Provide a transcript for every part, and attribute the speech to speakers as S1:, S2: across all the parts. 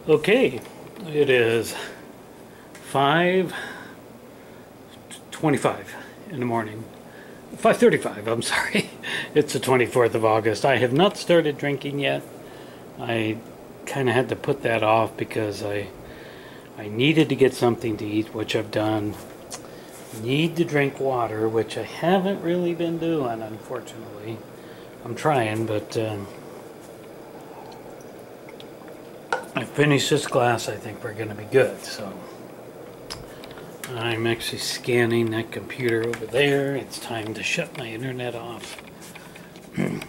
S1: Okay, it is 5:25 in the morning. 5:35, I'm sorry. It's the 24th of August. I have not started drinking yet. I kind of had to put that off because I needed to get something to eat, which I've done. Need to drink water, which I haven't really been doing, unfortunately. I'm trying, but I finished this glass. I think we're going to be good. So I'm actually scanning that computer over there. It's time to shut my internet off.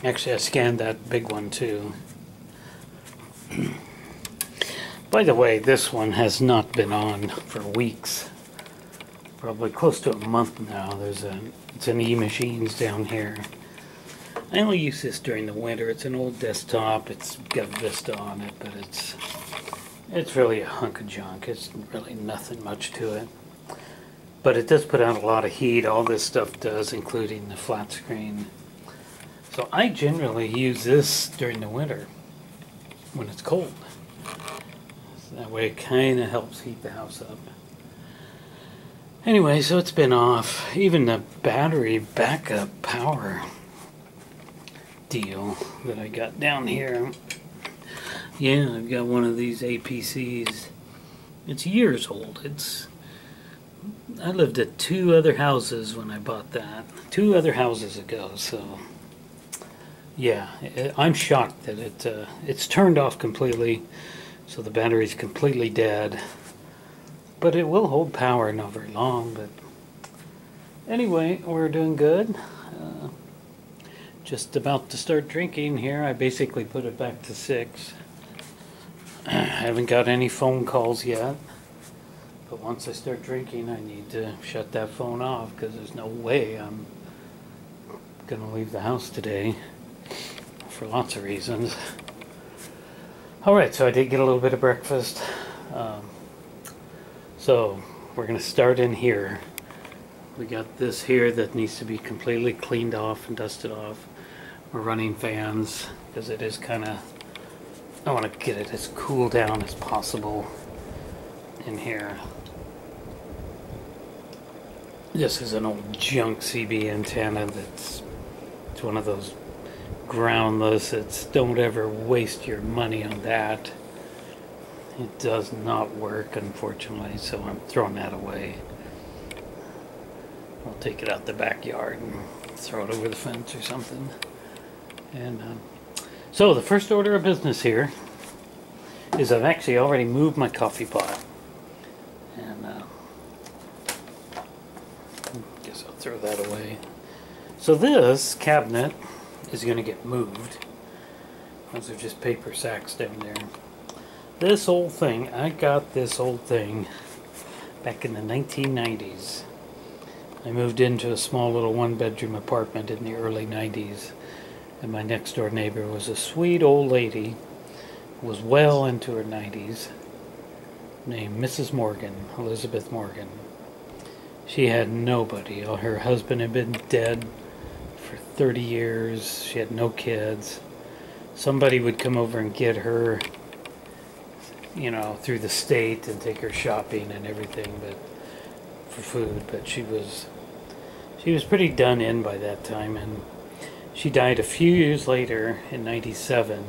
S1: Actually, I scanned that big one too. By the way, this one has not been on for weeks. Probably close to a month now. It's an E-Machines down here. I only use this during the winter. It's an old desktop. It's got Vista on it, but it's really a hunk of junk. It's really nothing much to it. But it does put out a lot of heat. All this stuff does, including the flat screen. So I generally use this during the winter when it's cold. So that way it kind of helps heat the house up. Anyway, so it's been off. Even the battery backup power deal that I got down here. Yeah, I've got one of these APCs. It's years old. I lived at two other houses when I bought that. Two other houses ago, so yeah, I'm shocked that it's turned off completely, so the battery's completely dead. But it will hold power not very long. But anyway, we're doing good. Just about to start drinking here. I basically put it back to 6. I haven't got any phone calls yet. But once I start drinking, I need to shut that phone off because there's no way I'm going to leave the house today for lots of reasons. Alright, so I did get a little bit of breakfast. So we're going to start in here. We got this here that needs to be completely cleaned off and dusted off. We're running fans because it is kind of, I want to get it as cool down as possible in here. This is an old junk CB antenna it's one of those groundless. Don't ever waste your money on that. It does not work, unfortunately, so I'm throwing that away. I'll take it out the backyard and throw it over the fence or something. And so the first order of business here is I've actually already moved my coffee pot. And guess I'll throw that away. So this cabinet is going to get moved. Those are just paper sacks down there. This old thing, I got this old thing back in the 1990s. I moved into a small little one-bedroom apartment in the early 90s, and my next door neighbor was a sweet old lady who was well into her 90s, named Mrs. Morgan, Elizabeth Morgan. She had nobody. Her husband had been dead for 30 years. She had no kids. Somebody would come over and get her, you know, through the state and take her shopping and everything, but for food. But she was pretty done in by that time, and she died a few years later in 97.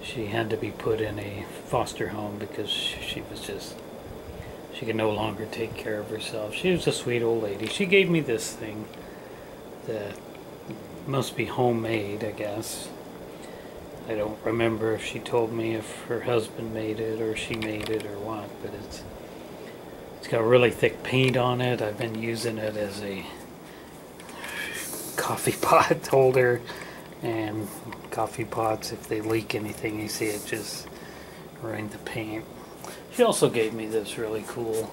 S1: She had to be put in a foster home because she could no longer take care of herself. She was a sweet old lady. She gave me this thing that must be homemade, I guess. I don't remember if she told me if her husband made it or she made it or what, but it's got really thick paint on it. I've been using it as a coffee pot holder, and coffee pots, if they leak anything, you see it just ruined the paint. She also gave me this really cool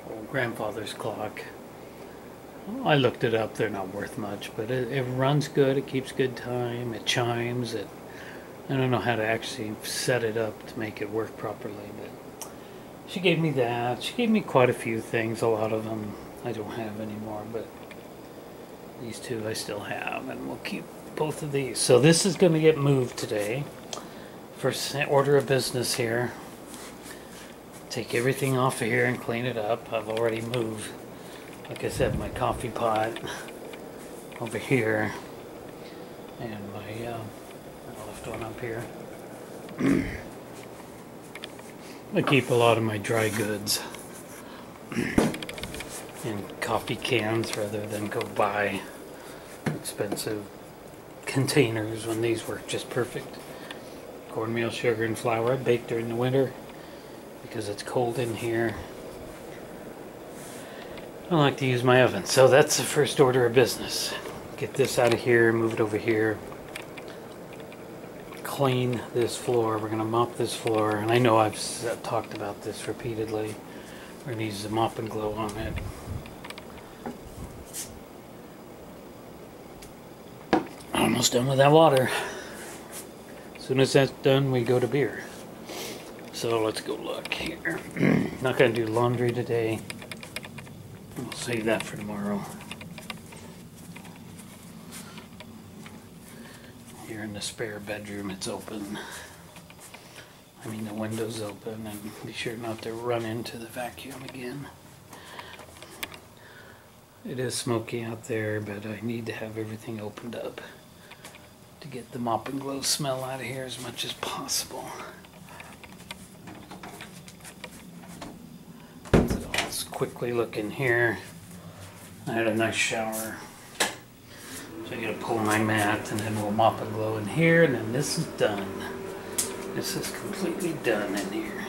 S1: old grandfather's clock. I looked it up. They're not worth much, but it runs good. It keeps good time. It chimes. I don't know how to actually set it up to make it work properly, but she gave me that. She gave me quite a few things. A lot of them I don't have anymore, but these two I still have, and we'll keep both of these. So this is going to get moved today First order of business here. Take everything off of here and clean it up. I've already moved, like I said, my coffee pot over here. And my, I left one up here. I keep a lot of my dry goods in coffee cans rather than go buy expensive containers when these work just perfect. Cornmeal, sugar, and flour. I bake during the winter because it's cold in here. I like to use my oven. So that's the first order of business. Get this out of here, move it over here. Clean this floor. We're going to mop this floor. And I know I've talked about this repeatedly. We're going to use the mop and glow on it. Almost done with that water. As soon as that's done, we go to beer. So let's go look here. Not going to do laundry today. We'll save that for tomorrow. Here in the spare bedroom, it's open. I mean, the window's open, and be sure not to run into the vacuum again. It is smoky out there, but I need to have everything opened up to get the mop and glow smell out of here as much as possible. So let's quickly look in here. I had a nice shower. So I gotta pull my mat and then we'll mop and glow in here, and then this is done. This is completely done in here.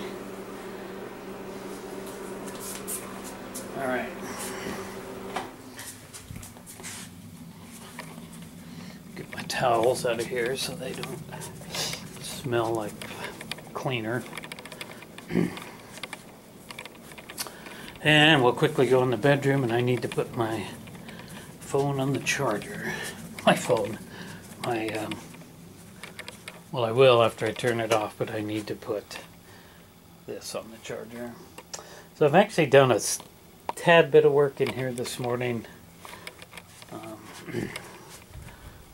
S1: Alright. Get my towels out of here so they don't smell like cleaner. And we'll quickly go in the bedroom, and I need to put my phone on the charger. My phone. Well, I will after I turn it off, but I need to put this on the charger. So I've actually done a tad bit of work in here this morning.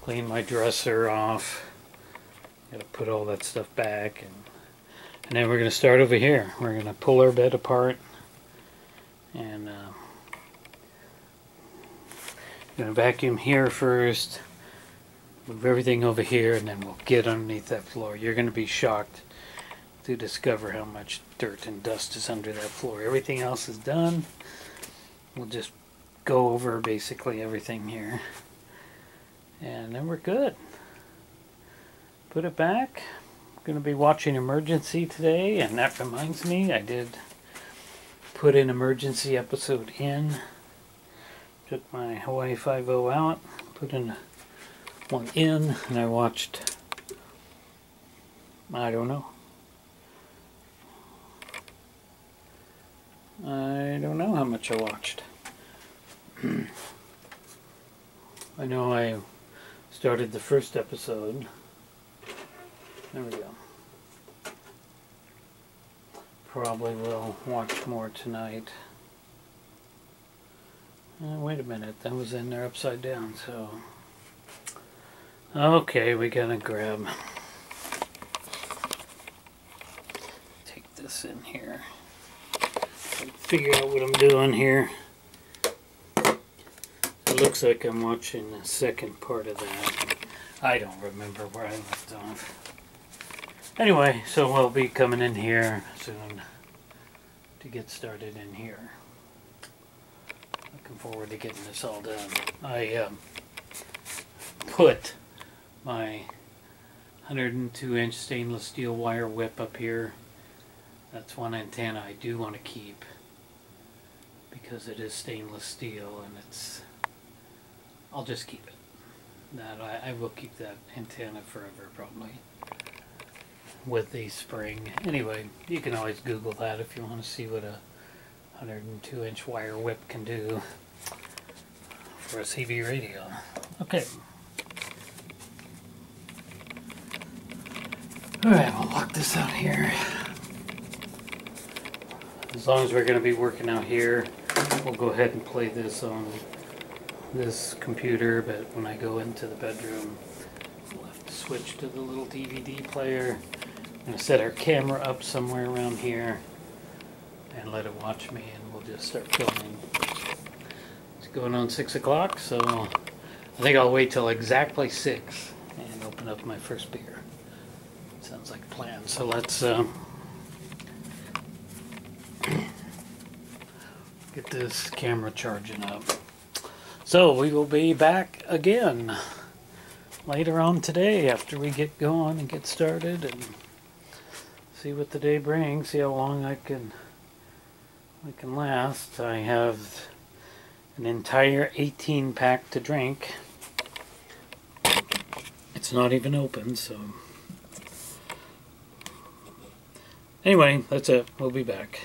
S1: Clean my dresser off. Gotta put all that stuff back, and then we're gonna start over here. We're gonna pull our bed apart, and gonna vacuum here first. Move everything over here, and then we'll get underneath that floor. You're gonna be shocked to discover how much dirt and dust is under that floor. Everything else is done. We'll just go over basically everything here, and then we're good. Put it back. I'm going to be watching Emergency today, and that reminds me, I did put an Emergency episode in. Took my Hawaii Five-0 out, put in one in, and I watched, I don't know how much I watched. I know I started the first episode. There we go. Probably will watch more tonight. Wait a minute, that was in there upside down, so... Okay, we gotta grab... Take this in here. Figure out what I'm doing here. It looks like I'm watching the second part of that. I don't remember where I left off. Anyway, so we'll be coming in here soon to get started in here. Looking forward to getting this all done. I put my 102-inch stainless steel wire whip up here. That's one antenna I do want to keep because it is stainless steel, and I'll just keep it. I will keep that antenna forever, probably, with the spring. Anyway, you can always Google that if you want to see what a 102-inch wire whip can do for a CB radio. Okay. Alright, we'll lock this out here. As long as we're going to be working out here, we'll go ahead and play this on this computer, but when I go into the bedroom, we'll have to switch to the little DVD player, I'm going to set our camera up somewhere around here and let it watch me, and we'll just start filming. It's going on 6 o'clock, so I think I'll wait till exactly 6 and open up my first beer. Sounds like a plan. So let's get this camera charging up. So we will be back again later on today after we get going and get started and see what the day brings, see how long I can last. I have an entire 18 pack to drink. It's not even open, so anyway, that's it. We'll be back.